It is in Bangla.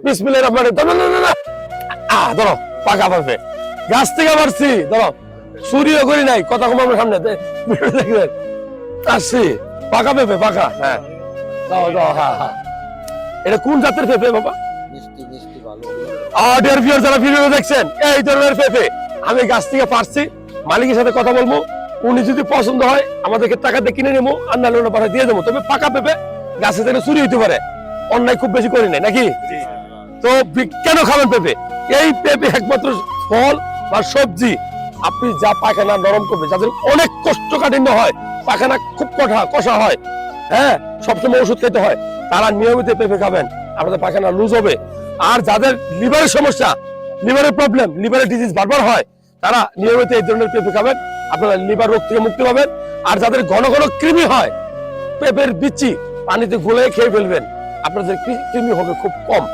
বিসমিল্লাহির রহমানির রহিম। না না না, ধরো পাকা পেঁপে গাছ থেকে মারছি, ধরো চুরিও করি নাই, কথা কম আমার সামনে দেখবেন আসছি, পাকা পেঁপে পাকা। হ্যাঁ দাও দাও, হ্যাঁ হ্যাঁ। এটা কোন জাতের পেঁপে বাবা? মিষ্টি মিষ্টি ভালো। ডিয়ার ভিউয়ার, যারা ভিডিও দেখছেন, এই ধরনের পেঁপে আমি গাছ থেকে পারছি, মালিকের সাথে কথা বলবো, উনি যদি পছন্দ হয় আমাদেরকে টাকা দিয়ে কিনে নেবো, আর নাহলে ওটা পাঠায় দিয়ে দেবো। তবে পাকা পেঁপে গাছে থেকে চুরি হইতে পারে, অন্যায় খুব বেশি করি নাই নাকি? তো কেন খাবেন পেঁপে? এই পেঁপে একমাত্র ফল বা সবজি আপনি যা পায়খানা নরম করবে, যাদের অনেক কোষ্ঠকাঠিন্য হয়, পায়খানা খুব কষা হয়, হ্যাঁ সবসময় ওষুধ খেতে হয়, তারা নিয়মিত পেঁপে খাবেন, আপনাদের পায়খানা লুজ হবে। আর যাদের লিভারের সমস্যা, লিভারের প্রবলেম, লিভারের ডিজিজ বারবার হয়, তারা নিয়মিত এই ধরনের পেঁপে খাবেন, আপনারা লিভার রোগ থেকে মুক্তি পাবেন। আর যাদের ঘন ঘন কৃমি হয়, পেঁপের বিচি পানিতে গুলে খেয়ে ফেলবেন, আপনাদের কৃমি হবে খুব কম।